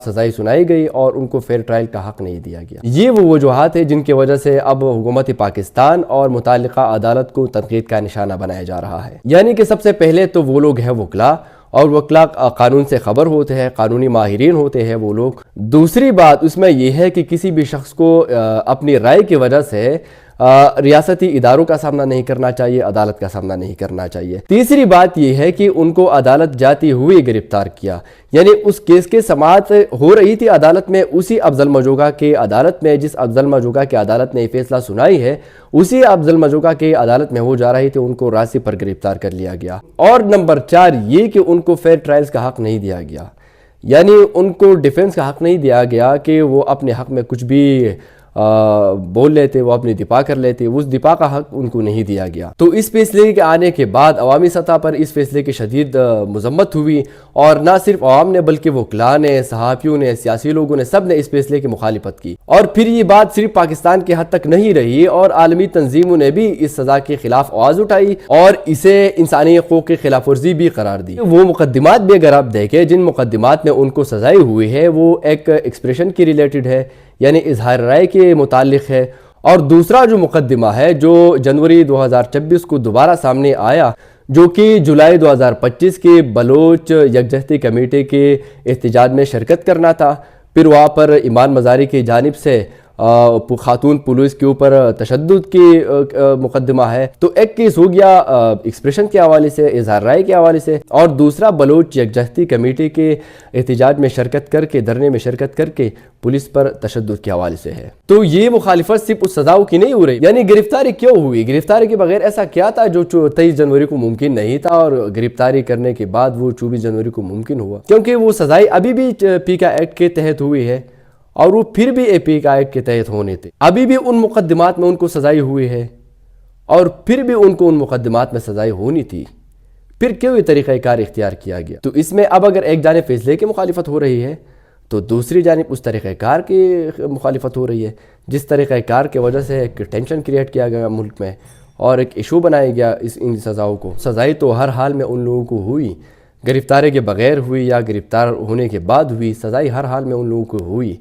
سزائیں سنائی گئی اور ان کو فیئر ٹرائل کا حق نہیں دیا گیا۔ یہ وہ وجوہات ہیں جن کی وجہ سے اب حکومت پاکستان اور متعلقہ عدالت کو تنقید کا نشانہ بنایا جا رہا ہے۔ یعنی کہ سب سے پہلے تو وہ لوگ ہیں وکلاء، اور وکلاء قانون سے خبر ہوتے ہیں، قانونی ماہرین ہوتے ہیں وہ لوگ۔ دوسری بات اس میں یہ ہے کہ کسی بھی شخص کو اپنی رائے کی وجہ سے ریاستی اداروں کا سامنا نہیں کرنا چاہیے، عدالت کا سامنا نہیں کرنا چاہیے۔ تیسری بات یہ ہے کہ ان کو عدالت جاتی ہوئی گرفتار کیا، یعنی اس کیس کے سماعت ہو رہی تھی عدالت میں، اسی افضل مجوگہ کے عدالت میں، جس افضل مجوگہ کی عدالت نے یہ فیصلہ سنائی ہے، اسی افضل مجوگہ کے عدالت میں ہو جا رہی تھی، ان کو راستے پر گرفتار کر لیا گیا۔ اور نمبر 4 یہ کہ ان کو فیئر ٹرائلز کا حق نہیں دیا گیا، یعنی ان کو ڈیفنس کا حق نہیں دیا گیا کہ وہ اپنے حق میں کچھ بھی بول لیتے، وہ اپنی دفاع کر لیتے، اس دفاع کا حق ان کو نہیں دیا گیا۔ تو اس فیصلے کے آنے کے بعد عوامی سطح پر اس فیصلے کی شدید مذمت ہوئی، اور نہ صرف عوام نے بلکہ وکلاء نے، صحافیوں نے، سیاسی لوگوں نے، سب نے اس فیصلے کی مخالفت کی۔ اور پھر یہ بات صرف پاکستان کے حد تک نہیں رہی، اور عالمی تنظیموں نے بھی اس سزا کے خلاف آواز اٹھائی اور اسے انسانی حقوق کی خلاف ورزی بھی قرار دی۔ وہ مقدمات بھی اگر آپ دیکھیں جن مقدمات میں ان کو سزائیں ہوئی ہے، وہ ایک ایکسپریشن کی ریلیٹڈ ہے، یعنی اظہار رائے کے متعلق ہے، اور دوسرا جو مقدمہ ہے جو جنوری 2026 کو دوبارہ سامنے آیا، جو کہ جولائی 2025 کے بلوچ یکجہتی کمیٹی کے احتجاج میں شرکت کرنا تھا، پھر وہاں پر ایمان مزاری کی جانب سے خاتون پولیس کے اوپر تشدد کی مقدمہ ہے۔ تو ایک کیس ہو گیا ایکسپریشن کے حوالے سے، اظہار رائے کے حوالے سے، اور دوسرا بلوچ یکجہتی کمیٹی کے احتجاج میں شرکت کر کے، دھرنے میں شرکت کر کے پولیس پر تشدد کے حوالے سے ہے۔ تو یہ مخالفت صرف اس سزاؤں کی نہیں ہو رہی، یعنی گرفتاری کیوں ہوئی؟ گرفتاری کے بغیر ایسا کیا تھا جو 23 جنوری کو ممکن نہیں تھا، اور گرفتاری کرنے کے بعد وہ 24 جنوری کو ممکن ہوا؟ کیونکہ وہ سزائیں ابھی بھی پیکا ایکٹ کے تحت ہوئی ہے، اور وہ پھر بھی پیکا ایکٹ کے تحت ہونے تھے، ابھی بھی ان مقدمات میں ان کو سزائیں ہوئی ہے، اور پھر بھی ان کو ان مقدمات میں سزائیں ہونی تھی۔ پھر کیوں یہ طریقہ کار اختیار کیا گیا؟ تو اس میں اب اگر ایک جانب فیصلے کی مخالفت ہو رہی ہے، تو دوسری جانب اس طریقہ کار کی مخالفت ہو رہی ہے، جس طریقہ کار کی وجہ سے ایک ٹینشن کریٹ کیا گیا ملک میں، اور ایک ایشو بنایا گیا ان سزاؤں کو۔ سزائیں تو ہر حال میں ان لوگوں کو ہوئی، گرفتاری کے بغیر ہوئی یا گرفتار ہونے کے بعد ہوئی، سزائیں ہر حال میں ان لوگوں کو ہوئی۔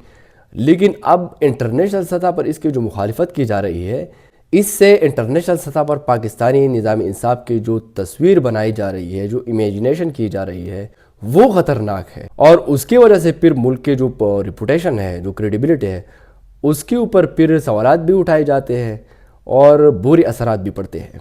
لیکن اب انٹرنیشنل سطح پر اس کی جو مخالفت کی جا رہی ہے، اس سے انٹرنیشنل سطح پر پاکستانی نظام انصاف کی جو تصویر بنائی جا رہی ہے، جو امیجنیشن کی جا رہی ہے، وہ خطرناک ہے، اور اس کی وجہ سے پھر ملک کے جو ریپوٹیشن ہے، جو کریڈیبلٹی ہے، اس کے اوپر پھر سوالات بھی اٹھائے جاتے ہیں اور بری اثرات بھی پڑتے ہیں۔